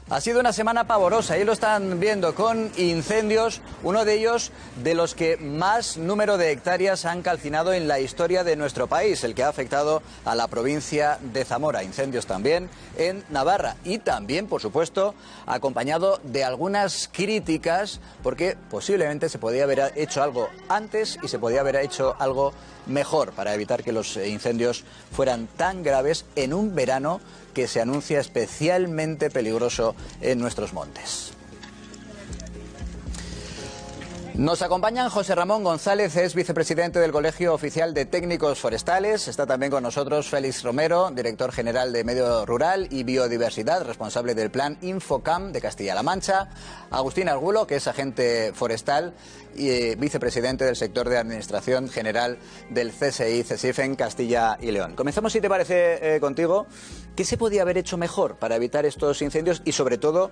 Ha sido una semana pavorosa, ahí lo están viendo, con incendios, uno de ellos de los que más número de hectáreas han calcinado en la historia de nuestro país, el que ha afectado a la provincia de Zamora. Incendios también en Navarra y también, por supuesto, acompañado de algunas críticas, porque posiblemente se podía haber hecho algo antes y se podía haber hecho algo mejor para evitar que los incendios fueran tan graves en un verano que se anuncia especialmente peligroso en nuestros montes. Nos acompañan José Ramón González, es vicepresidente del Colegio Oficial de Técnicos Forestales. Está también con nosotros Félix Romero, director general de Medio Rural y Biodiversidad, responsable del plan Infocam de Castilla-La Mancha. Agustín Argulo, que es agente forestal y vicepresidente del sector de Administración General del CSI-CESIF en Castilla y León. Comenzamos, si te parece, contigo. ¿Qué se podía haber hecho mejor para evitar estos incendios y, sobre todo,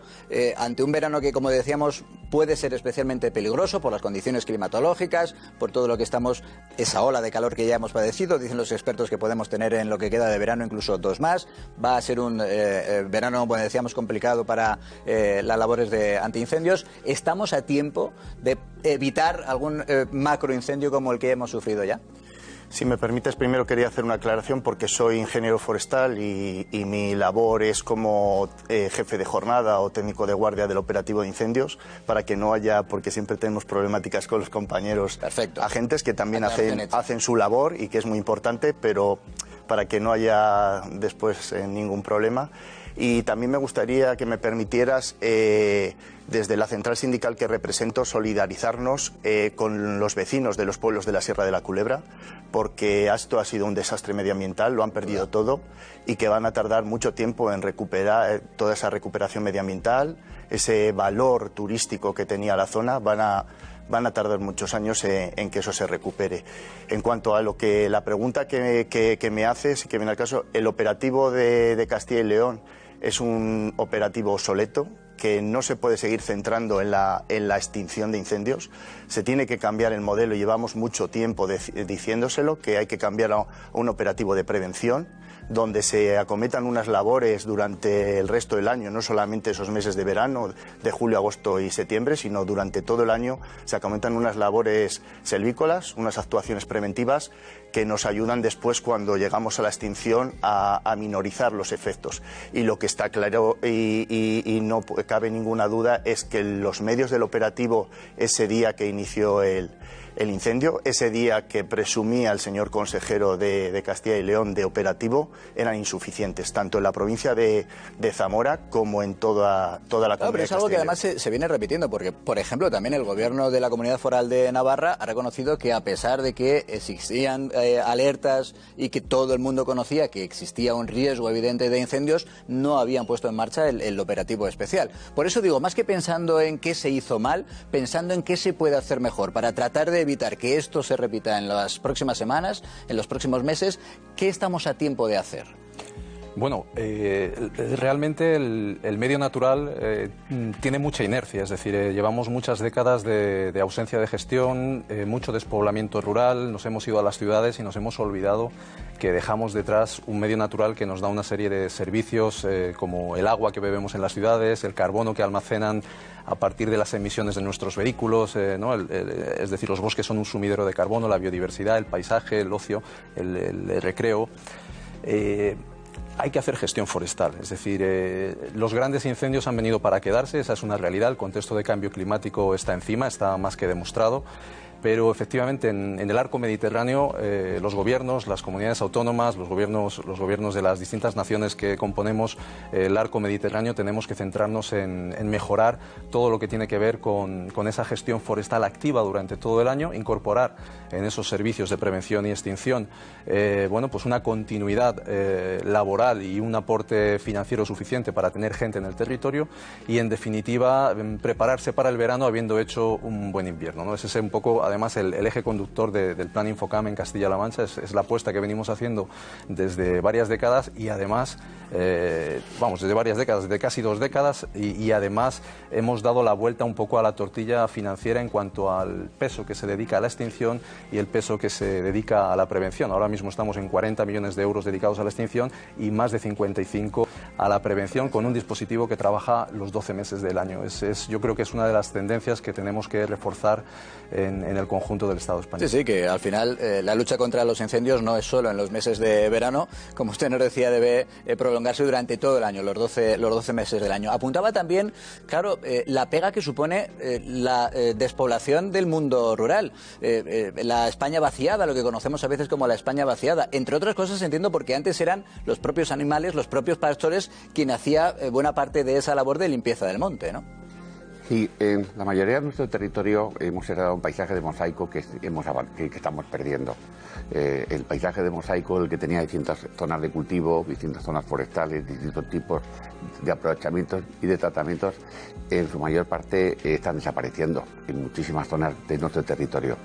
ante un verano que, como decíamos, puede ser especialmente peligroso por las condiciones climatológicas, por todo lo que estamos, esa ola de calor que ya hemos padecido? Dicen los expertos que podemos tener en lo que queda de verano incluso 2 más. Va a ser un verano, como decíamos, complicado para las labores de antiincendios. ¿Estamos a tiempo de evitar algún macroincendio como el que hemos sufrido ya? Si me permites, primero quería hacer una aclaración porque soy ingeniero forestal y mi labor es como jefe de jornada o técnico de guardia del operativo de incendios, para que no haya, porque siempre tenemos problemáticas con los compañeros agentes que también hacen su labor y que es muy importante, pero para que no haya después ningún problema. Y también me gustaría que me permitieras, desde la central sindical que represento, solidarizarnos con los vecinos de los pueblos de la Sierra de la Culebra, porque esto ha sido un desastre medioambiental, lo han perdido todo y que van a tardar mucho tiempo en recuperar toda esa recuperación medioambiental, ese valor turístico que tenía la zona. Van a tardar muchos años en que eso se recupere. En cuanto a la pregunta que me haces, que viene al caso, el operativo de Castilla y León es un operativo obsoleto, que no se puede seguir centrando en la extinción de incendios. Se tiene que cambiar el modelo, llevamos mucho tiempo diciéndoselo, que hay que cambiar a un operativo de prevención, donde se acometan unas labores durante el resto del año, no solamente esos meses de verano, de julio, agosto y septiembre, sino durante todo el año se acometan unas labores selvícolas, unas actuaciones preventivas que nos ayudan después, cuando llegamos a la extinción, a minorizar los efectos. Y lo que está claro y no cabe ninguna duda es que los medios del operativo, ese día que inició el incendio, ese día que presumía el señor consejero de Castilla y León de operativo, eran insuficientes, tanto en la provincia de Zamora como en toda la comunidad. Pero es algo que además se viene repitiendo, porque, por ejemplo, también el gobierno de la Comunidad Foral de Navarra ha reconocido que, a pesar de que existían alertas y que todo el mundo conocía que existía un riesgo evidente de incendios, no habían puesto en marcha el operativo especial. Por eso digo, más que pensando en qué se hizo mal, pensando en qué se puede hacer mejor para tratar de evitar que esto se repita en las próximas semanas, en los próximos meses, ¿qué estamos a tiempo de hacer? Bueno, realmente el medio natural tiene mucha inercia, es decir, llevamos muchas décadas de ausencia de gestión, mucho despoblamiento rural, nos hemos ido a las ciudades y nos hemos olvidado que dejamos detrás un medio natural que nos da una serie de servicios como el agua que bebemos en las ciudades, el carbono que almacenan a partir de las emisiones de nuestros vehículos, ¿no? Es decir, los bosques son un sumidero de carbono, la biodiversidad, el paisaje, el ocio, el recreo. Hay que hacer gestión forestal, es decir, los grandes incendios han venido para quedarse, esa es una realidad, el contexto de cambio climático está encima, está más que demostrado. Pero efectivamente en el arco mediterráneo los gobiernos, las comunidades autónomas, los gobiernos de las distintas naciones que componemos el arco mediterráneo tenemos que centrarnos en mejorar todo lo que tiene que ver con esa gestión forestal activa durante todo el año, incorporar en esos servicios de prevención y extinción pues una continuidad laboral y un aporte financiero suficiente para tener gente en el territorio y, en definitiva, prepararse para el verano habiendo hecho un buen invierno, ¿no? Ese es un poco, además el eje conductor del plan Infocam en Castilla-La Mancha, es la apuesta que venimos haciendo desde varias décadas y además, desde varias décadas, de casi 2 décadas y además hemos dado la vuelta un poco a la tortilla financiera en cuanto al peso que se dedica a la extinción y el peso que se dedica a la prevención. Ahora mismo estamos en 40 millones de euros dedicados a la extinción y más de 55 a la prevención con un dispositivo que trabaja los 12 meses del año. Yo creo que es una de las tendencias que tenemos que reforzar en el conjunto del Estado español. Sí, que al final la lucha contra los incendios no es solo en los meses de verano, como usted nos decía, debe prolongarse durante todo el año, los 12 meses del año. Apuntaba también, claro, la pega que supone la despoblación del mundo rural, la España vaciada, lo que conocemos a veces como la España vaciada, entre otras cosas entiendo porque antes eran los propios animales, los propios pastores, quien hacía buena parte de esa labor de limpieza del monte, ¿no? Sí, en la mayoría de nuestro territorio hemos heredado un paisaje de mosaico que estamos perdiendo. El paisaje de mosaico, el que tenía distintas zonas de cultivo, distintas zonas forestales, distintos tipos de aprovechamientos y de tratamientos, en su mayor parte están desapareciendo en muchísimas zonas de nuestro territorio.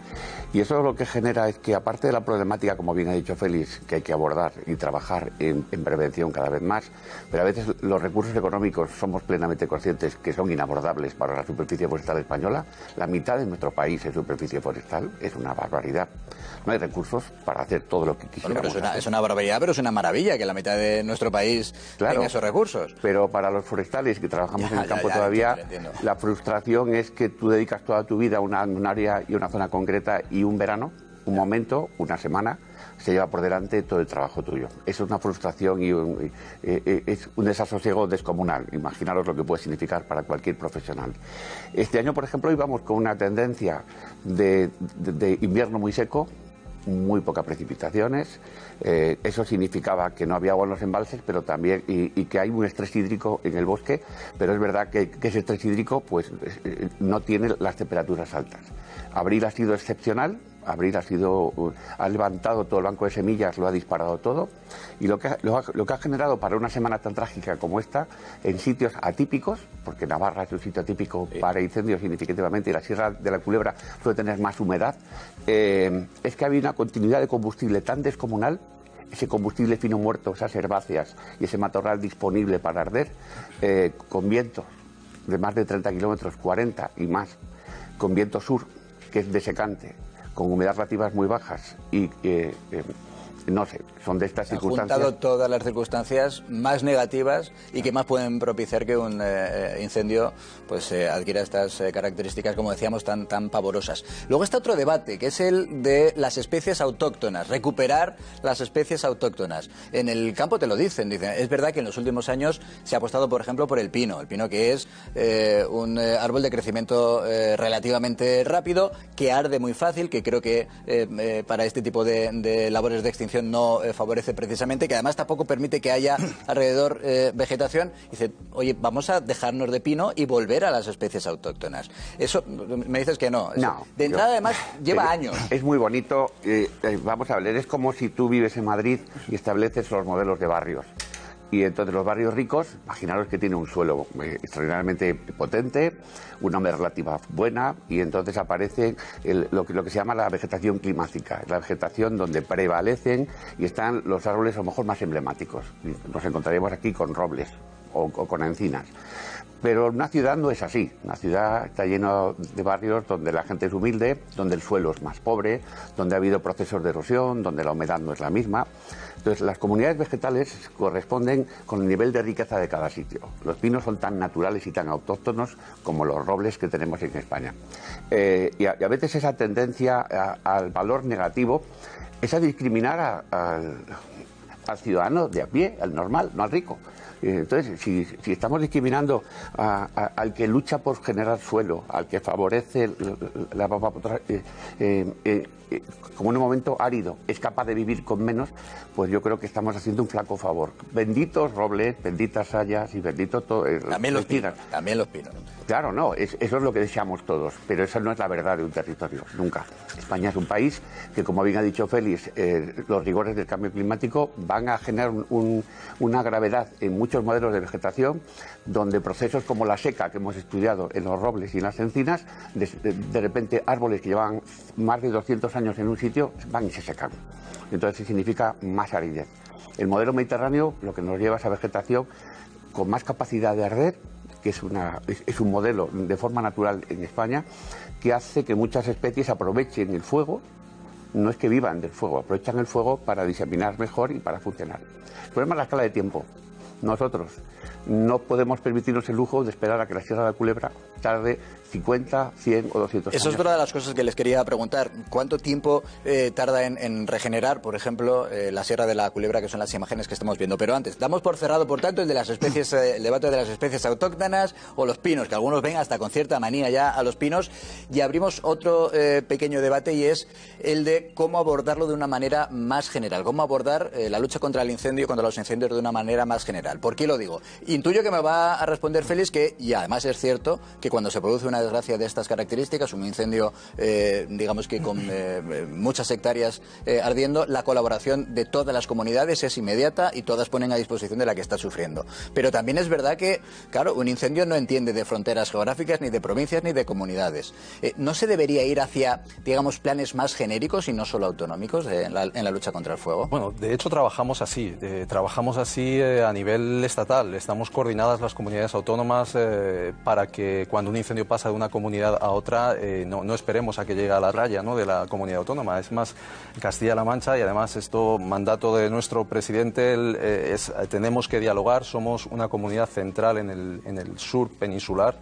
Y eso lo que genera es que, aparte de la problemática, como bien ha dicho Félix, que hay que abordar y trabajar en prevención cada vez más, pero a veces los recursos económicos somos plenamente conscientes que son inabordables para la superficie forestal española. La mitad de nuestro país es superficie forestal, es una barbaridad. No hay recursos para hacer todo lo que quisiéramos. Bueno, pero es una barbaridad, pero es una maravilla que la mitad de nuestro país tenga esos recursos. Pero para los forestales que trabajamos en el campo todavía, la frustración es que tú dedicas toda tu vida a un área y una zona concreta y un verano, un momento, una semana, se lleva por delante todo el trabajo tuyo. Eso es una frustración y es un desasosiego descomunal. Imaginaros lo que puede significar para cualquier profesional. Este año, por ejemplo, íbamos con una tendencia de invierno muy seco, muy pocas precipitaciones. Eso significaba que no había agua en los embalses, pero también y que hay un estrés hídrico en el bosque, pero es verdad que ese estrés hídrico pues no tiene las temperaturas altas. Abril ha sido excepcional. Abril ha levantado todo el banco de semillas, lo ha disparado todo, y lo que ha generado para una semana tan trágica como esta, en sitios atípicos, porque Navarra es un sitio atípico para incendios significativamente, y la Sierra de la Culebra suele tener más humedad, es que había una continuidad de combustible tan descomunal, ese combustible fino muerto, esas herbáceas y ese matorral disponible para arder, con vientos de más de 30 kilómetros, 40 y más, con viento sur, que es desecante, con humedades relativas muy bajas y no sé, son de estas circunstancias. Han juntado todas las circunstancias más negativas y que más pueden propiciar que un incendio pues adquiera estas características, como decíamos, tan pavorosas. Luego está otro debate, que es el de las especies autóctonas, recuperar las especies autóctonas. En el campo te lo dicen, es verdad que en los últimos años se ha apostado, por ejemplo, por el pino que es un árbol de crecimiento relativamente rápido, que arde muy fácil, que creo que para este tipo de labores de extinción no favorece precisamente, que además tampoco permite que haya alrededor vegetación. Dice, oye, vamos a dejarnos de pino y volver a las especies autóctonas. Eso me dices que no. No. De entrada, además, lleva años. Es muy bonito. Vamos a ver, es como si tú vives en Madrid y estableces los modelos de barrios. Y entonces los barrios ricos, imaginaros que tiene un suelo extraordinariamente potente, una humedad relativa buena, y entonces aparece lo que se llama la vegetación climática, la vegetación donde prevalecen y están los árboles a lo mejor más emblemáticos. Nos encontraríamos aquí con robles o con encinas. Pero una ciudad no es así. Una ciudad está llena de barrios donde la gente es humilde, donde el suelo es más pobre, donde ha habido procesos de erosión, donde la humedad no es la misma. Entonces, las comunidades vegetales corresponden con el nivel de riqueza de cada sitio. Los pinos son tan naturales y tan autóctonos como los robles que tenemos en España. Y a veces esa tendencia al valor negativo es a discriminar al ciudadano de a pie, al normal, no al rico. Entonces, si estamos discriminando al que lucha por generar suelo, al que favorece como en un momento árido es capaz de vivir con menos, pues yo creo que estamos haciendo un flaco favor. Benditos robles, benditas hayas y bendito todo. También los pinos. Claro, no, eso es lo que deseamos todos, pero esa no es la verdad de un territorio, nunca. España es un país que, como bien ha dicho Félix, los rigores del cambio climático van a generar una gravedad en muchos modelos de vegetación donde procesos como la seca que hemos estudiado en los robles y en las encinas, de repente árboles que llevan más de 200 años en un sitio van y se secan. Entonces significa más aridez. El modelo mediterráneo lo que nos lleva a esa vegetación con más capacidad de arder, que es un modelo de forma natural en España, que hace que muchas especies aprovechen el fuego. No es que vivan del fuego, aprovechan el fuego para diseminar mejor y para funcionar. El problema es la escala de tiempo. Nosotros no podemos permitirnos el lujo de esperar a que la Sierra de la Culebra tarde 50, 100 o 200 años. Eso es otra de las cosas que les quería preguntar. ¿Cuánto tiempo tarda en regenerar, por ejemplo, la Sierra de la Culebra, que son las imágenes que estamos viendo? Pero antes, damos por cerrado, por tanto, el de las especies, el debate de las especies autóctonas o los pinos, que algunos ven hasta con cierta manía ya a los pinos, y abrimos otro pequeño debate, y es el de cómo abordarlo de una manera más general, cómo abordar la lucha contra el incendio, contra los incendios de una manera más general. ¿Por qué lo digo? Intuyo que me va a responder Félix que, y además es cierto, que cuando se produce una desgracia de estas características, un incendio, digamos que con muchas hectáreas ardiendo, la colaboración de todas las comunidades es inmediata y todas ponen a disposición de la que está sufriendo. Pero también es verdad que, claro, un incendio no entiende de fronteras geográficas, ni de provincias, ni de comunidades. ¿No se debería ir hacia, digamos, planes más genéricos y no solo autonómicos en la lucha contra el fuego? Bueno, de hecho trabajamos así a nivel estatal. Estamos coordinadas las comunidades autónomas para que cuando un incendio pasa de una comunidad a otra no esperemos a que llegue a la raya, ¿no?, de la comunidad autónoma. Es más, Castilla-La Mancha, y además esto mandato de nuestro presidente, tenemos que dialogar. Somos una comunidad central en el sur peninsular,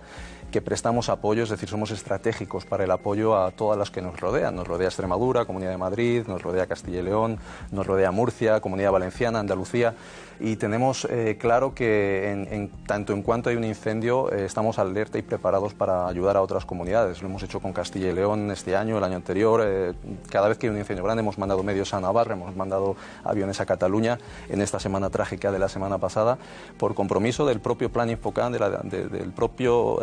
que prestamos apoyo, es decir, somos estratégicos para el apoyo a todas las que nos rodean. Nos rodea Extremadura, Comunidad de Madrid, nos rodea Castilla y León, nos rodea Murcia, Comunidad Valenciana, Andalucía, y tenemos claro que tanto en cuanto hay un incendio estamos alerta y preparados para ayudar a otras comunidades. Lo hemos hecho con Castilla y León este año, el año anterior. Cada vez que hay un incendio grande hemos mandado medios a Navarra, hemos mandado aviones a Cataluña en esta semana trágica de la semana pasada, por compromiso del propio Plan Infocan, del propio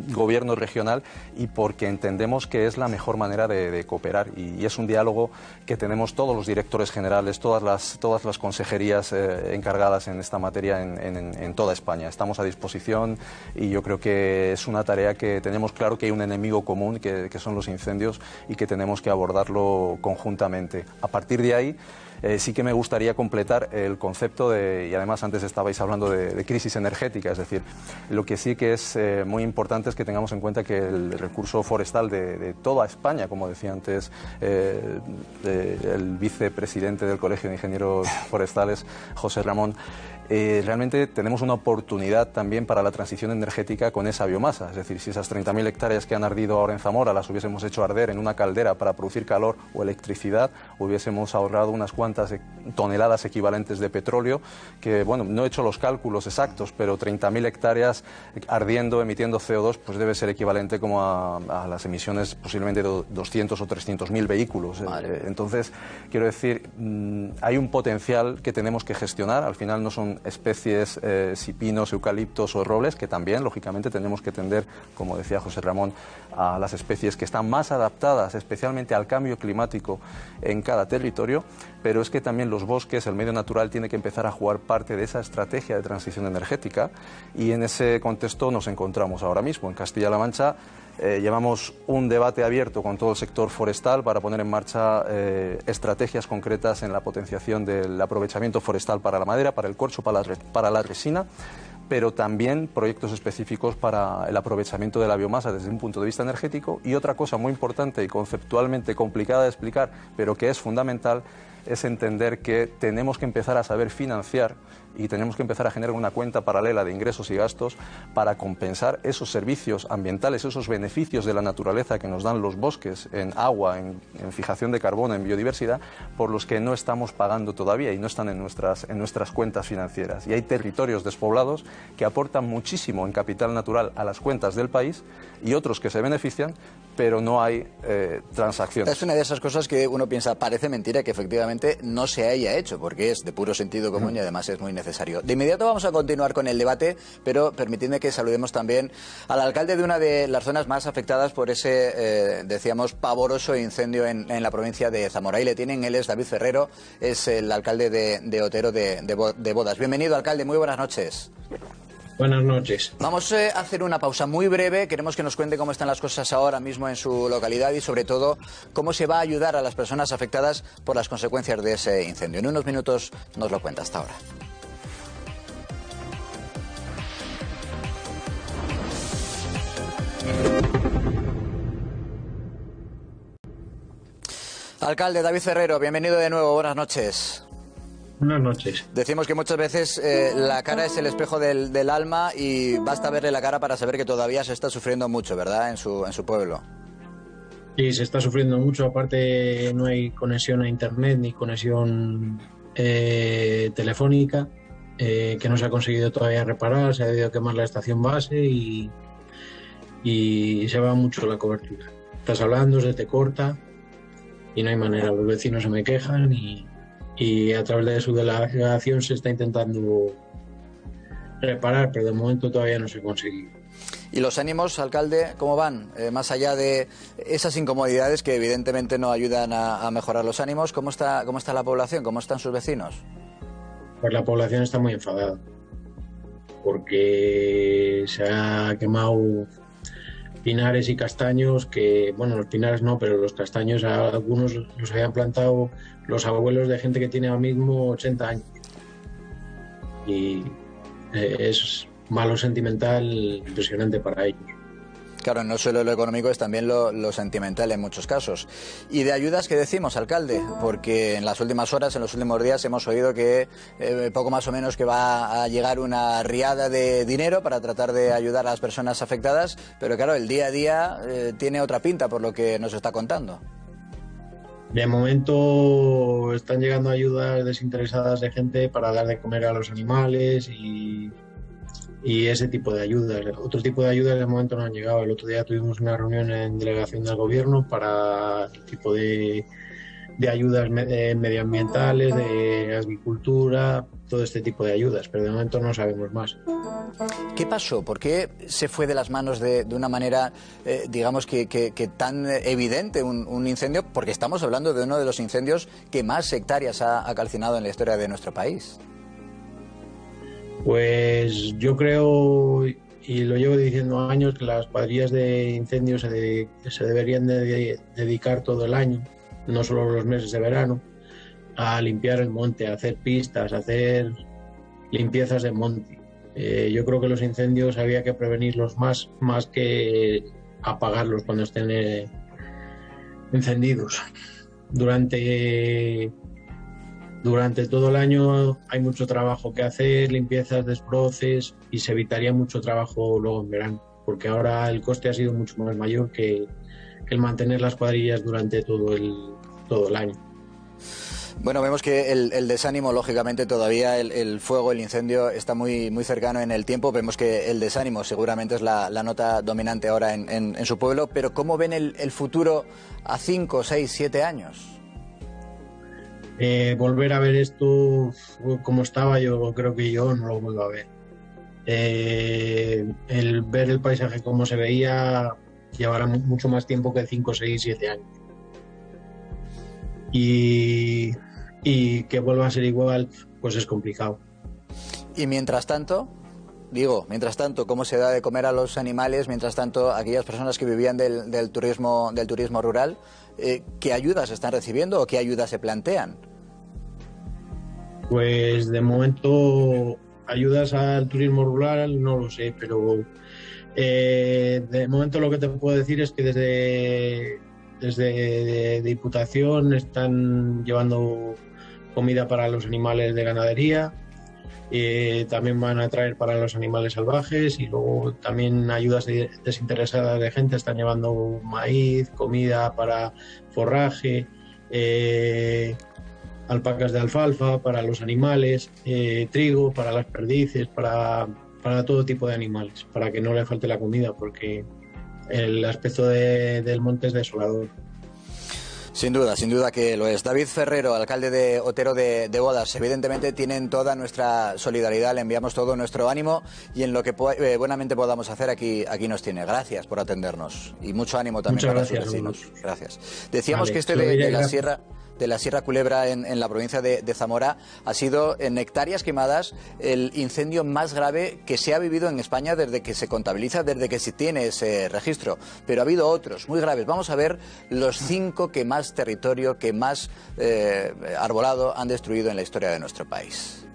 gobierno regional, y porque entendemos que es la mejor manera de cooperar, y es un diálogo que tenemos todos los directores generales, todas las consejerías encargadas en esta materia en toda España. Estamos a disposición y yo creo que es una tarea que tenemos claro que hay un enemigo común que son los incendios y que tenemos que abordarlo conjuntamente. A partir de ahí sí que me gustaría completar el concepto y además antes estabais hablando de crisis energética, es decir, lo que sí que es muy importante es que tengamos en cuenta que el recurso forestal de toda España, como decía antes el vicepresidente del Colegio de Ingenieros Forestales, José Ramón, realmente tenemos una oportunidad también para la transición energética con esa biomasa. Es decir, si esas 30.000 hectáreas que han ardido ahora en Zamora las hubiésemos hecho arder en una caldera para producir calor o electricidad, hubiésemos ahorrado unas cuantas toneladas equivalentes de petróleo, que, bueno, no he hecho los cálculos exactos, pero 30.000 hectáreas ardiendo, emitiendo CO2, pues debe ser equivalente como a las emisiones posiblemente de 200 o 300.000 vehículos. Entonces, quiero decir, hay un potencial que tenemos que gestionar. Al final no son especies, si pinos, eucaliptos o robles, que también, lógicamente, tenemos que tender, como decía José Ramón, a las especies que están más adaptadas especialmente al cambio climático en cada territorio, pero es que también los bosques, el medio natural, tiene que empezar a jugar parte de esa estrategia de transición energética, y en ese contexto nos encontramos ahora mismo. En Castilla-La Mancha llevamos un debate abierto con todo el sector forestal para poner en marcha estrategias concretas en la potenciación del aprovechamiento forestal para la madera, para el corcho, para la resina, pero también proyectos específicos para el aprovechamiento de la biomasa desde un punto de vista energético. Y otra cosa muy importante y conceptualmente complicada de explicar, pero que es fundamental, es entender que tenemos que empezar a saber financiar y tenemos que empezar a generar una cuenta paralela de ingresos y gastos para compensar esos servicios ambientales, esos beneficios de la naturaleza que nos dan los bosques en agua, en fijación de carbono, en biodiversidad, por los que no estamos pagando todavía y no están en nuestras cuentas financieras. Y hay territorios despoblados que aportan muchísimo en capital natural a las cuentas del país y otros que se benefician, pero no hay transacciones. Es una de esas cosas que uno piensa, parece mentira que efectivamente no se haya hecho, porque es de puro sentido común y además es muy necesario necesario. De inmediato vamos a continuar con el debate, pero permitidme que saludemos también al alcalde de una de las zonas más afectadas por ese, decíamos, pavoroso incendio en la provincia de Zamora. Ahí le tienen, él es David Ferrero, es el alcalde de Otero de Bodas. Bienvenido, alcalde, muy buenas noches. Buenas noches. Vamos a hacer una pausa muy breve. Queremos que nos cuente cómo están las cosas ahora mismo en su localidad y, sobre todo, cómo se va a ayudar a las personas afectadas por las consecuencias de ese incendio. En unos minutos nos lo cuenta. Hasta ahora. Alcalde David Ferrero, bienvenido de nuevo. Buenas noches. Buenas noches. Decimos que muchas veces la cara es el espejo del alma y basta verle la cara para saber que todavía se está sufriendo mucho, ¿verdad?, en su pueblo. Sí, se está sufriendo mucho. Aparte, no hay conexión a internet ni conexión telefónica, que no se ha conseguido todavía reparar. Se ha debido quemar la estación base y se va mucho la cobertura. Estás hablando, se te corta y no hay manera. Los vecinos se me quejan y a través de su delegación se está intentando reparar, pero de momento todavía no se ha conseguido. ¿Y los ánimos, alcalde, cómo van? Más allá de esas incomodidades que evidentemente no ayudan a mejorar los ánimos, ¿cómo está la población? ¿Cómo están sus vecinos? Pues la población está muy enfadada porque se ha quemado pinares y castaños que, bueno, los pinares no, pero los castaños algunos los habían plantado los abuelos de gente que tiene ahora mismo 80 años. Y es malo sentimental impresionante para ellos. Claro, no solo lo económico, es también lo sentimental en muchos casos. ¿Y de ayudas qué decimos, alcalde? Porque en las últimas horas, en los últimos días, hemos oído que poco más o menos que va a llegar una riada de dinero para tratar de ayudar a las personas afectadas, pero claro, el día a día tiene otra pinta por lo que nos está contando. De momento están llegando ayudas desinteresadas de gente para dar de comer a los animales y ese tipo de ayudas. Otro tipo de ayudas de momento no han llegado. El otro día tuvimos una reunión en delegación del gobierno para el tipo de ayudas medioambientales, de agricultura, todo este tipo de ayudas, pero de momento no sabemos más. ¿Qué pasó? ¿Por qué se fue de las manos de una manera, digamos, que tan evidente un incendio? Porque estamos hablando de uno de los incendios que más hectáreas ha calcinado en la historia de nuestro país. Pues yo creo, y lo llevo diciendo años, que las cuadrillas de incendios se deberían de dedicar todo el año, no solo los meses de verano, a limpiar el monte, a hacer pistas, a hacer limpiezas de monte. Yo creo que los incendios había que prevenirlos más que apagarlos cuando estén encendidos. Durante todo el año hay mucho trabajo que hacer, limpiezas, desbroces, y se evitaría mucho trabajo luego en verano, porque ahora el coste ha sido mucho más mayor que el mantener las cuadrillas durante todo el año. Bueno, vemos que el desánimo, lógicamente, todavía el fuego, el incendio está muy, muy cercano en el tiempo. Vemos que el desánimo seguramente es la nota dominante ahora en su pueblo, pero ¿cómo ven el futuro a 5, 6, 7 años? Volver a ver esto como estaba, yo creo que yo no lo vuelvo a ver. El ver el paisaje como se veía llevará mucho más tiempo que 5, 6, 7 años. Y que vuelva a ser igual, pues es complicado. Y mientras tanto, ¿cómo se da de comer a los animales? Mientras tanto, aquellas personas que vivían del turismo rural, ¿qué ayudas están recibiendo o qué ayudas se plantean? Pues de momento ayudas al turismo rural no lo sé, pero de momento lo que te puedo decir es que desde Diputación están llevando comida para los animales de ganadería, también van a traer para los animales salvajes, y luego también ayudas desinteresadas de gente están llevando maíz, comida para forraje, alpacas de alfalfa para los animales, trigo para las perdices, para todo tipo de animales, para que no le falte la comida, porque el aspecto del monte es desolador. Sin duda que lo es. David Ferrero, alcalde de Otero de Bodas, evidentemente tienen toda nuestra solidaridad, le enviamos todo nuestro ánimo y en lo que buenamente podamos hacer aquí nos tiene. Gracias por atendernos y mucho ánimo también para sus vecinos. Gracias. Decíamos que este de la Sierra Culebra en la provincia de Zamora ha sido en hectáreas quemadas el incendio más grave que se ha vivido en España desde que se contabiliza, desde que se tiene ese registro. Pero ha habido otros muy graves. Vamos a ver los 5 que más territorio, que más arbolado han destruido en la historia de nuestro país.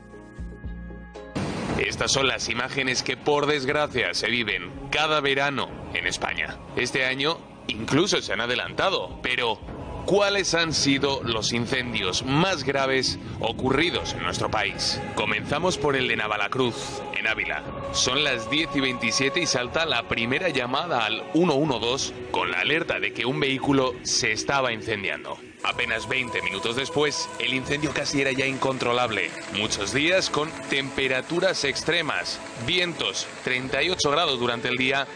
Estas son las imágenes que por desgracia se viven cada verano en España. Este año incluso se han adelantado, pero ¿cuáles han sido los incendios más graves ocurridos en nuestro país? Comenzamos por el de Navalacruz, en Ávila. Son las 10:27 y salta la primera llamada al 112 con la alerta de que un vehículo se estaba incendiando. Apenas 20 minutos después, el incendio casi era ya incontrolable. Muchos días con temperaturas extremas, vientos, 38 grados durante el día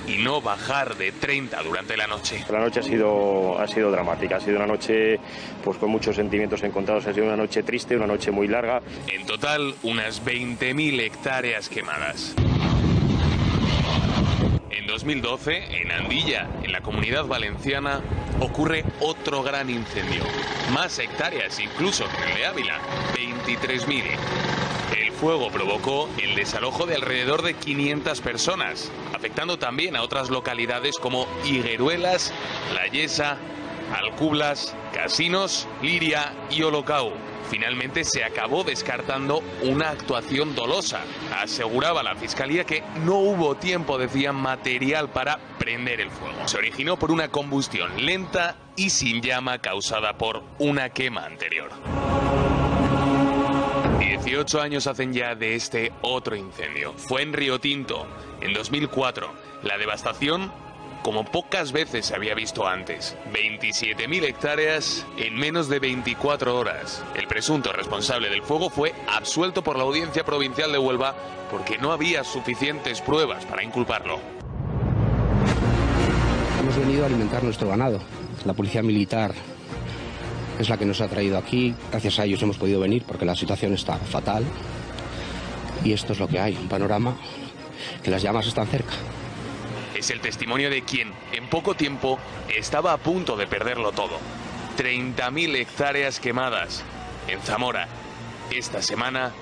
y no bajar de 30 durante la noche. La noche ha sido dramática, ha sido una noche pues con muchos sentimientos encontrados, ha sido una noche triste, una noche muy larga. En total, unas 20.000 hectáreas quemadas. En 2012, en Andilla, en la Comunidad Valenciana, ocurre otro gran incendio. Más hectáreas incluso que el de Ávila, 23.000. El fuego provocó el desalojo de alrededor de 500 personas, afectando también a otras localidades como Higueruelas, La Yesa, Alcublas, Casinos, Liria y Olocau. Finalmente se acabó descartando una actuación dolosa. Aseguraba la Fiscalía que no hubo tiempo, decían, material para prender el fuego. Se originó por una combustión lenta y sin llama causada por una quema anterior. 18 años hacen ya de este otro incendio. Fue en Río Tinto, en 2004. La devastación, como pocas veces se había visto antes. 27.000 hectáreas en menos de 24 horas. El presunto responsable del fuego fue absuelto por la Audiencia Provincial de Huelva porque no había suficientes pruebas para inculparlo. Hemos venido a alimentar nuestro ganado. La policía militar es la que nos ha traído aquí. Gracias a ellos hemos podido venir porque la situación está fatal. Y esto es lo que hay, un panorama que las llamas están cerca. Es el testimonio de quien, en poco tiempo, estaba a punto de perderlo todo. 30.000 hectáreas quemadas. En Zamora, esta semana,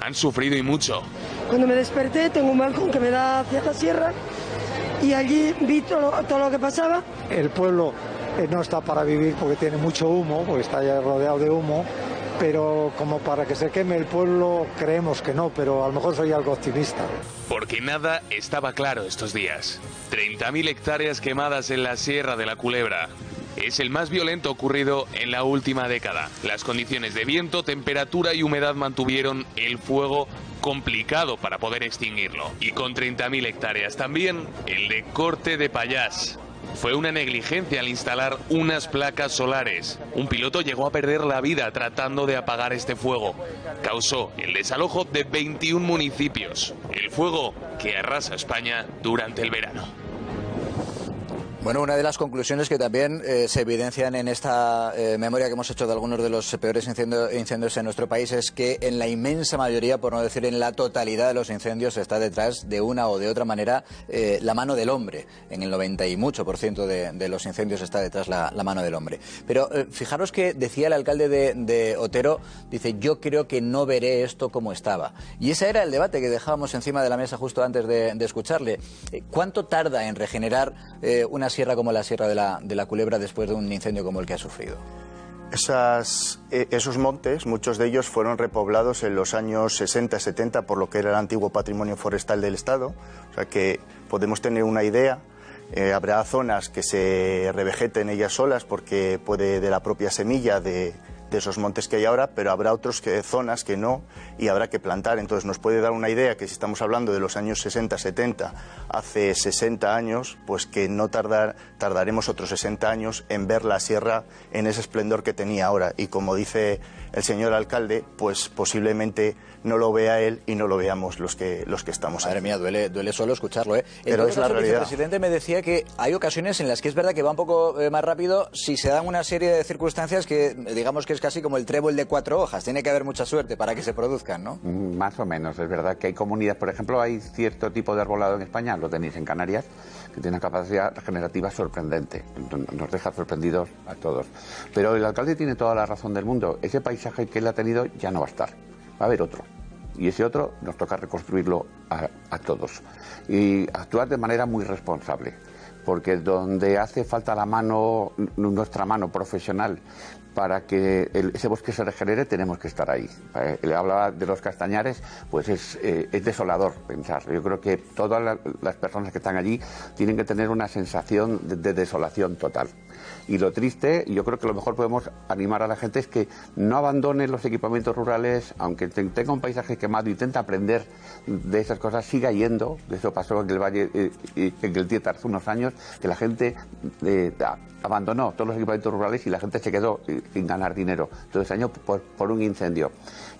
han sufrido y mucho. Cuando me desperté, tengo un balcón que me da hacia la sierra y allí vi todo lo que pasaba. El pueblo no está para vivir porque tiene mucho humo, porque está ya rodeado de humo, pero como para que se queme el pueblo creemos que no, pero a lo mejor soy algo optimista. Porque nada estaba claro estos días. 30.000 hectáreas quemadas en la Sierra de la Culebra. Es el más violento ocurrido en la última década. Las condiciones de viento, temperatura y humedad mantuvieron el fuego complicado para poder extinguirlo. Y con 30.000 hectáreas también el de Corte de Pallás. Fue una negligencia al instalar unas placas solares. Un piloto llegó a perder la vida tratando de apagar este fuego. Causó el desalojo de 21 municipios. El fuego que arrasa España durante el verano. Bueno, una de las conclusiones que también se evidencian en esta memoria que hemos hecho de algunos de los peores incendios en nuestro país es que en la inmensa mayoría, por no decir en la totalidad de los incendios, está detrás de una o de otra manera la mano del hombre. En el 90 y mucho por ciento de los incendios está detrás la mano del hombre. Pero fijaros que decía el alcalde de Otero, dice, yo creo que no veré esto como estaba. Y ese era el debate que dejábamos encima de la mesa justo antes de escucharle. ¿Cuánto tarda en regenerar una sierra como la Sierra de la Culebra después de un incendio como el que ha sufrido? Esos montes, muchos de ellos fueron repoblados en los años 60-70 por lo que era el antiguo patrimonio forestal del Estado, o sea que podemos tener una idea. Habrá zonas que se revegeten ellas solas porque puede de la propia semilla de esos montes que hay ahora, pero habrá otros zonas que no, y habrá que plantar. Entonces nos puede dar una idea que si estamos hablando de los años 60, 70, hace 60 años, pues que no tardaremos otros 60 años en ver la sierra en ese esplendor que tenía ahora. Y como dice el señor alcalde, pues posiblemente no lo vea él y no lo veamos los que estamos Madre aquí. mía, duele solo escucharlo, ¿eh? Pero es la realidad. El vicepresidente me decía que hay ocasiones en las que es verdad que va un poco más rápido si se dan una serie de circunstancias que digamos que es casi como el trébol de 4 hojas. Tiene que haber mucha suerte para que se produzcan, ¿no? Más o menos. Es verdad que hay comunidades, por ejemplo, hay cierto tipo de arbolado en España, lo tenéis en Canarias, que tiene una capacidad regenerativa sorprendente. Nos deja sorprendidos a todos. Pero el alcalde tiene toda la razón del mundo. Ese paisaje que él ha tenido ya no va a estar. Va a haber otro. Y ese otro nos toca reconstruirlo a todos. Y actuar de manera muy responsable. Porque donde hace falta nuestra mano profesional para que ese bosque se regenere, tenemos que estar ahí. Le hablaba de los castañares, pues es desolador pensar. Yo creo que todas las personas que están allí tienen que tener una sensación de desolación total. Y lo triste, yo creo que lo mejor podemos animar a la gente es que no abandone los equipamientos rurales, aunque tenga un paisaje quemado, intenta aprender de esas cosas, siga yendo. Eso pasó en el Valle, en el Tietar hace unos años, que la gente abandonó todos los equipamientos rurales y la gente se quedó sin ganar dinero todo ese año por un incendio.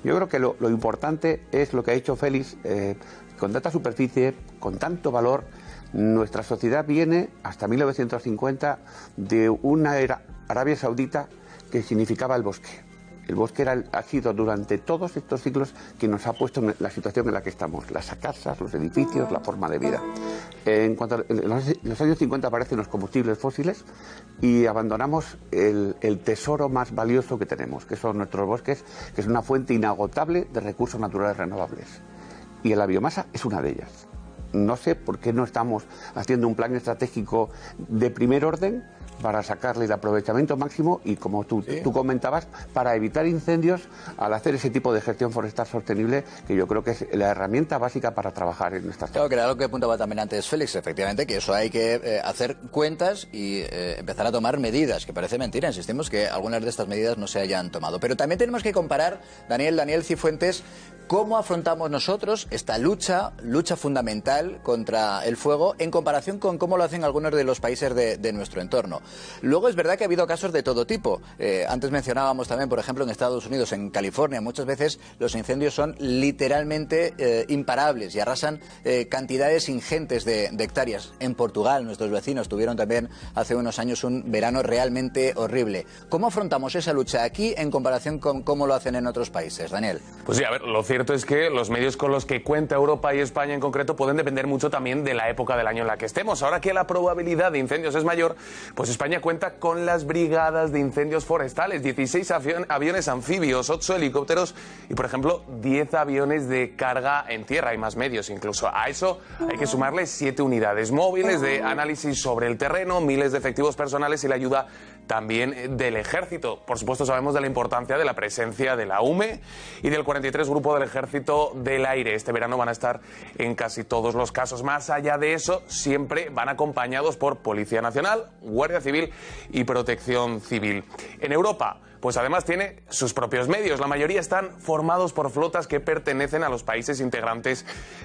Yo creo que lo importante es lo que ha hecho Félix, con tanta superficie, con tanto valor. Nuestra sociedad viene hasta 1950 de una era Arabia Saudita que significaba el bosque. El bosque ha sido durante todos estos siglos que nos ha puesto en la situación en la que estamos. Las casas, los edificios, la forma de vida. En los años 50 aparecen los combustibles fósiles y abandonamos el tesoro más valioso que tenemos, que son nuestros bosques, que es una fuente inagotable de recursos naturales renovables. Y la biomasa es una de ellas. No sé por qué no estamos haciendo un plan estratégico de primer orden para sacarle el aprovechamiento máximo y, como tú comentabas, para evitar incendios al hacer ese tipo de gestión forestal sostenible, que yo creo que es la herramienta básica para trabajar en estas zonas. Claro, que era lo que apuntaba también antes Félix, efectivamente, que eso hay que hacer cuentas y empezar a tomar medidas, que parece mentira, insistimos que algunas de estas medidas no se hayan tomado. Pero también tenemos que comparar, Daniel Cifuentes, cómo afrontamos nosotros esta lucha fundamental contra el fuego en comparación con cómo lo hacen algunos de los países de nuestro entorno. Luego es verdad que ha habido casos de todo tipo. Antes mencionábamos también, por ejemplo, en Estados Unidos, en California, muchas veces los incendios son literalmente imparables y arrasan cantidades ingentes de hectáreas. En Portugal, nuestros vecinos tuvieron también hace unos años un verano realmente horrible. ¿Cómo afrontamos esa lucha aquí en comparación con cómo lo hacen en otros países, Daniel? Pues sí, a ver, lo cierto es que los medios con los que cuenta Europa y España en concreto pueden depender mucho también de la época del año en la que estemos. Ahora que la probabilidad de incendios es mayor, pues España cuenta con las brigadas de incendios forestales, 16 aviones anfibios, 8 helicópteros y, por ejemplo, 10 aviones de carga en tierra y más medios incluso. A eso hay que sumarle 7 unidades móviles de análisis sobre el terreno, miles de efectivos personales y la ayuda también del Ejército. Por supuesto, sabemos de la importancia de la presencia de la UME y del 43 Grupo del Ejército del Aire. Este verano van a estar en casi todos los casos. Más allá de eso, siempre van acompañados por Policía Nacional, Guardia Civil y Protección Civil. En Europa, pues además tiene sus propios medios. La mayoría están formados por flotas que pertenecen a los países integrantes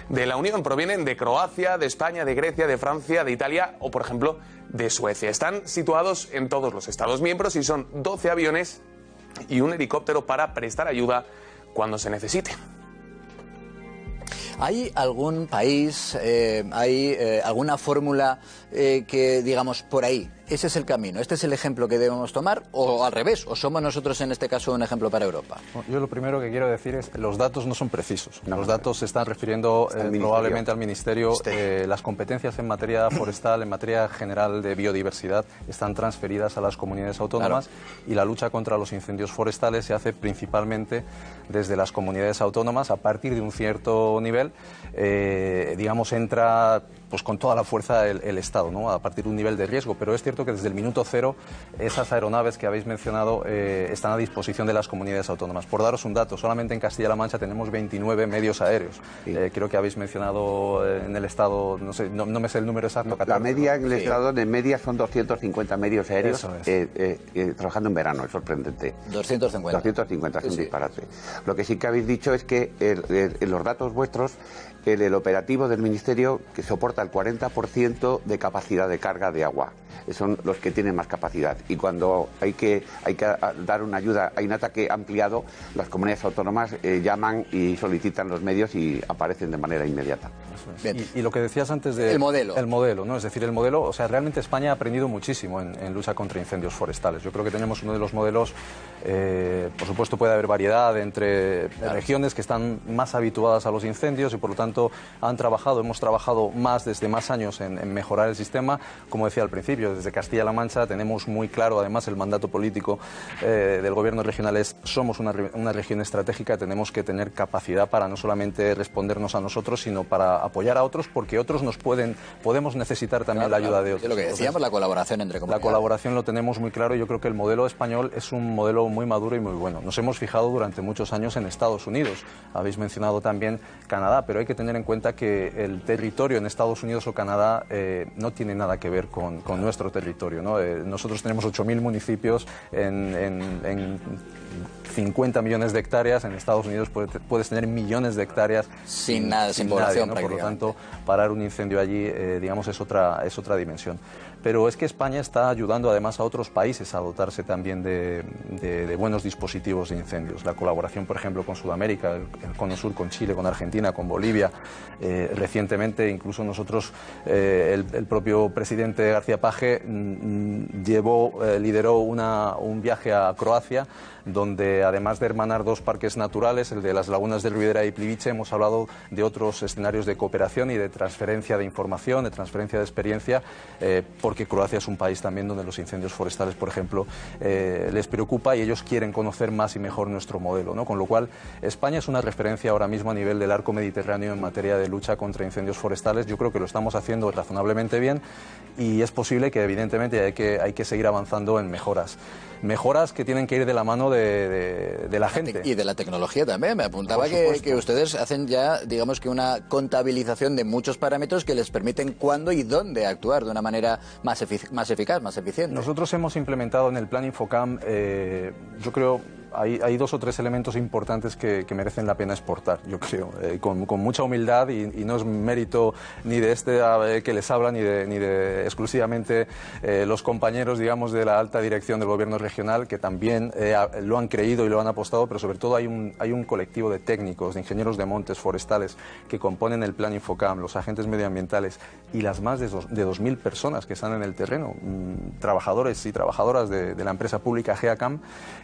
de la Unión. Provienen de Croacia, de España, de Grecia, de Francia, de Italia o, por ejemplo, de Suecia. Están situados en todos los Estados miembros y son 12 aviones y un helicóptero para prestar ayuda cuando se necesite. ¿Hay algún país, alguna fórmula que, digamos, por ahí, ese es el camino, este es el ejemplo que debemos tomar, o al revés, o somos nosotros en este caso un ejemplo para Europa? Yo lo primero que quiero decir es que los datos no son precisos. Los datos se están refiriendo probablemente al Ministerio. Las competencias en materia forestal, en materia general de biodiversidad, están transferidas a las comunidades autónomas, y la lucha contra los incendios forestales se hace principalmente desde las comunidades autónomas. A partir de un cierto nivel, digamos, entra pues con toda la fuerza el Estado, ¿no? A partir de un nivel de riesgo. Pero es cierto que desde el minuto cero esas aeronaves que habéis mencionado están a disposición de las comunidades autónomas. Por daros un dato, solamente en Castilla-La Mancha tenemos 29 medios aéreos. Sí. Creo que habéis mencionado en el Estado, no sé, no me sé el número exacto. 14, la media en el Estado de media son 250 medios aéreos trabajando en verano, es sorprendente. 250 es un disparate. Lo que sí que habéis dicho es que los datos vuestros, el operativo del Ministerio que soporta el 40% de capacidad de carga de agua. Son los que tienen más capacidad. Y cuando hay que dar una ayuda, hay un ataque ampliado, las comunidades autónomas llaman y solicitan los medios y aparecen de manera inmediata. Y lo que decías antes de... El modelo, ¿no? Es decir, el modelo, o sea, realmente España ha aprendido muchísimo en lucha contra incendios forestales. Yo creo que tenemos uno de los modelos, por supuesto puede haber variedad entre regiones que están más habituadas a los incendios y por lo tanto hemos trabajado desde más años en mejorar el sistema. Como decía al principio, desde Castilla-La Mancha tenemos muy claro, además el mandato político del gobierno regional es: somos una región estratégica, tenemos que tener capacidad para no solamente respondernos a nosotros, sino para apoyar a otros, porque otros podemos necesitar también la ayuda de otros. Lo que decíamos, la colaboración entre comunidades. La colaboración lo tenemos muy claro y yo creo que el modelo español es un modelo muy maduro y muy bueno. Nos hemos fijado durante muchos años en Estados Unidos, habéis mencionado también Canadá, pero hay que tener en cuenta que el territorio en Estados Unidos o Canadá no tiene nada que ver con nuestro territorio, ¿no? Nosotros tenemos 8.000 municipios en 50 millones de hectáreas. En Estados Unidos puedes tener millones de hectáreas sin población, ¿no? Por lo tanto, parar un incendio allí, digamos, es otra dimensión. Pero es que España está ayudando además a otros países a dotarse también de buenos dispositivos de incendios. La colaboración, por ejemplo, con Sudamérica, el Cono Sur con Chile, con Argentina, con Bolivia. Recientemente, incluso nosotros, el propio presidente García Page lideró un viaje a Croacia, donde además de hermanar dos parques naturales, el de las lagunas de Ribera y Pliviche, hemos hablado de otros escenarios de cooperación y de transferencia de información, de transferencia de experiencia, porque Croacia es un país también donde los incendios forestales, por ejemplo, les preocupa y ellos quieren conocer más y mejor nuestro modelo, ¿no? Con lo cual, España es una referencia ahora mismo a nivel del arco mediterráneo en materia de lucha contra incendios forestales. Yo creo que lo estamos haciendo razonablemente bien y es posible que, evidentemente, hay que seguir avanzando en mejoras que tienen que ir de la mano de la gente. Y de la tecnología también. Me apuntaba que ustedes hacen ya, digamos que una contabilización de muchos parámetros que les permiten cuándo y dónde actuar de una manera más eficaz, más eficiente. Nosotros hemos implementado en el Plan Infocam, yo creo, hay dos o tres elementos importantes que merecen la pena exportar, yo creo, con mucha humildad y no es mérito ni de que les habla ni de exclusivamente los compañeros, digamos, de la alta dirección del gobierno regional, que también lo han creído y lo han apostado, pero sobre todo hay un colectivo de técnicos, de ingenieros de montes forestales que componen el Plan Infocam, los agentes medioambientales y las más de 2.000 personas que están en el terreno, trabajadores y trabajadoras de la empresa pública GEACAM,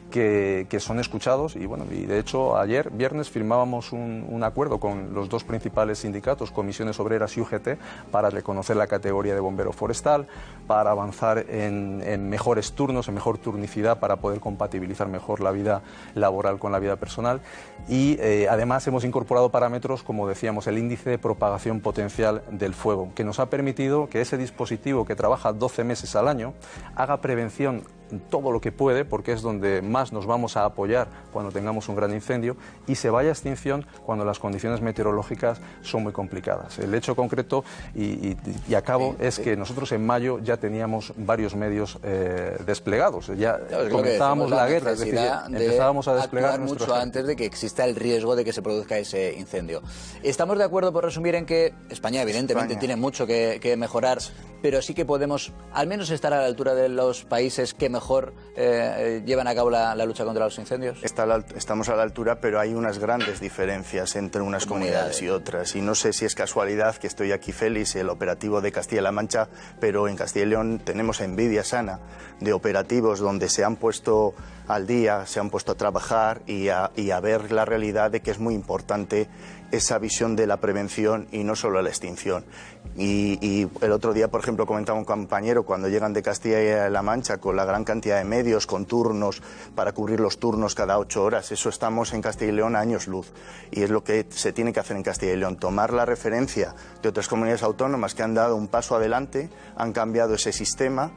que son escuchados y de hecho ayer, viernes, firmábamos un acuerdo con los dos principales sindicatos, Comisiones Obreras y UGT, para reconocer la categoría de bombero forestal, para avanzar en mejores turnos, en mejor turnicidad, para poder compatibilizar mejor la vida laboral con la vida personal y además hemos incorporado parámetros, como decíamos, el índice de propagación potencial del fuego, que nos ha permitido que ese dispositivo que trabaja 12 meses al año haga prevención todo lo que puede, porque es donde más nos vamos a apoyar cuando tengamos un gran incendio, y se vaya a extinción cuando las condiciones meteorológicas son muy complicadas. El hecho concreto, y acabo, es que nosotros en mayo ya teníamos varios medios desplegados, ya comenzábamos la guerra, es decir, empezábamos a desplegar mucho antes de que exista el riesgo de que se produzca ese incendio. Estamos de acuerdo, por resumir, en que España evidentemente tiene mucho que mejorar, pero sí que podemos al menos estar a la altura de los países que mejor llevan a cabo la lucha contra los incendios. Estamos a la altura, pero hay unas grandes diferencias entre unas comunidades y otras. Y no sé si es casualidad que estoy aquí, Félix, el operativo de Castilla-La Mancha, pero en Castilla y León tenemos envidia sana de operativos donde se han puesto al día, se han puesto a trabajar y a ver la realidad de que es muy importante esa visión de la prevención y no solo la extinción. Y el otro día, por ejemplo, comentaba un compañero, cuando llegan de Castilla-La Mancha con la gran cantidad de medios, con turnos, para cubrir los turnos cada 8 horas, eso estamos en Castilla y León a años luz. Y es lo que se tiene que hacer en Castilla y León, tomar la referencia de otras comunidades autónomas que han dado un paso adelante, han cambiado ese sistema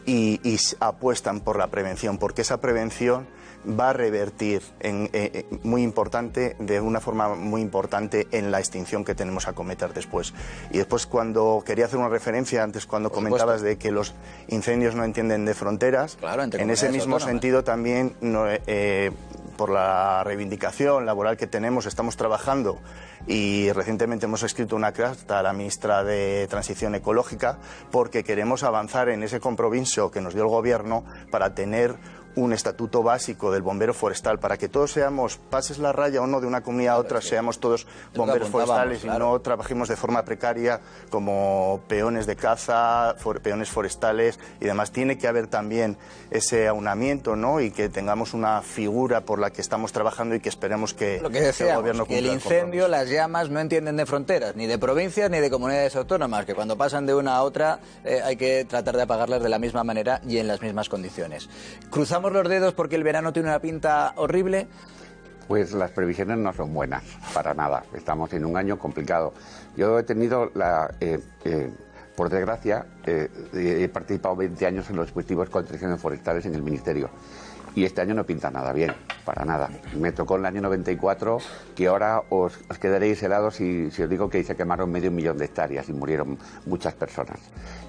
y apuestan por la prevención, porque esa prevención va a revertir de una forma muy importante en la extinción que tenemos a cometer después. Y después, cuando quería hacer una referencia antes, cuando comentabas de que los incendios no entienden de fronteras, claro, en ese mismo sentido también, por la reivindicación laboral que tenemos, estamos trabajando y recientemente hemos escrito una carta a la ministra de Transición Ecológica porque queremos avanzar en ese compromiso que nos dio el Gobierno para tener un estatuto básico del bombero forestal, para que todos seamos, pases la raya o no de una comunidad a otra, seamos todos bomberos forestales y no trabajemos de forma precaria como peones de caza, peones forestales y demás. Tiene que haber también ese aunamiento, ¿no? Y que tengamos una figura por la que estamos trabajando y que esperemos que lo que decíamos, el Gobierno cumpla. Que el incendio, las llamas no entienden de fronteras, ni de provincias ni de comunidades autónomas, que cuando pasan de una a otra hay que tratar de apagarlas de la misma manera y en las mismas condiciones. Cruzamos los dedos porque el verano tiene una pinta horrible. Pues las previsiones no son buenas, para nada. Estamos en un año complicado. Yo he tenido por desgracia, he participado 20 años en los dispositivos contra incendios forestales en el Ministerio. Y este año no pinta nada bien, para nada. Me tocó en el año 94, que ahora os quedaréis helados si os digo que se quemaron 500.000 de hectáreas y murieron muchas personas.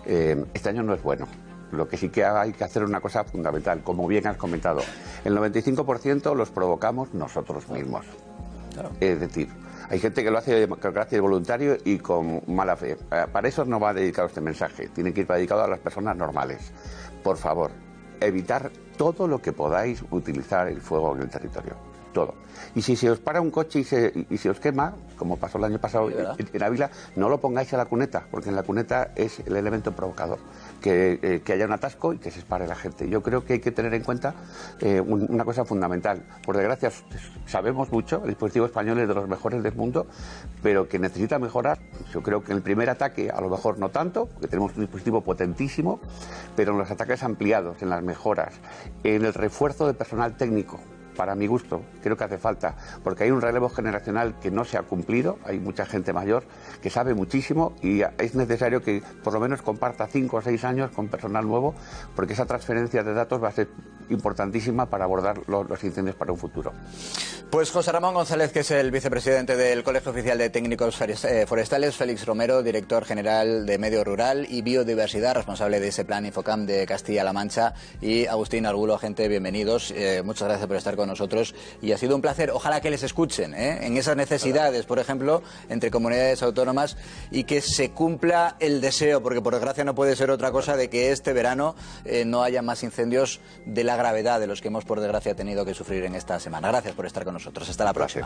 Este año no es bueno. Lo que sí que hay que hacer una cosa fundamental, como bien has comentado. El 95% los provocamos nosotros mismos. Claro. Es decir, hay gente que lo hace gracias voluntario y con mala fe. Para eso no va dedicado este mensaje. Tiene que ir dedicado a las personas normales. Por favor, evitar todo lo que podáis utilizar el fuego en el territorio. Todo. Y si se os para un coche y se os quema, como pasó el año pasado en Ávila, no lo pongáis a la cuneta, porque en la cuneta es el elemento provocador. Que haya un atasco y que se dispare la gente. Yo creo que hay que tener en cuenta una cosa fundamental. Por desgracia, sabemos mucho, el dispositivo español es de los mejores del mundo, pero que necesita mejorar. Yo creo que en el primer ataque, a lo mejor no tanto, porque tenemos un dispositivo potentísimo, pero en los ataques ampliados, en las mejoras, en el refuerzo de personal técnico, para mi gusto, creo que hace falta, porque hay un relevo generacional que no se ha cumplido, hay mucha gente mayor que sabe muchísimo y es necesario que por lo menos comparta 5 o 6 años con personal nuevo, porque esa transferencia de datos va a ser importantísima para abordar los incendios para un futuro. Pues José Ramón González, que es el vicepresidente del Colegio Oficial de Técnicos Forestales, Félix Romero, director general de Medio Rural y Biodiversidad, responsable de ese plan Infocam de Castilla-La Mancha, y Agustín Argulo, agente, bienvenidos. Muchas gracias por estar con nosotros y ha sido un placer. Ojalá que les escuchen en esas necesidades, por ejemplo, entre comunidades autónomas, y que se cumpla el deseo, porque por desgracia no puede ser otra cosa, de que este verano no haya más incendios de la gravedad de los que hemos por desgracia tenido que sufrir en esta semana. Gracias por estar con nosotros. Hasta la próxima.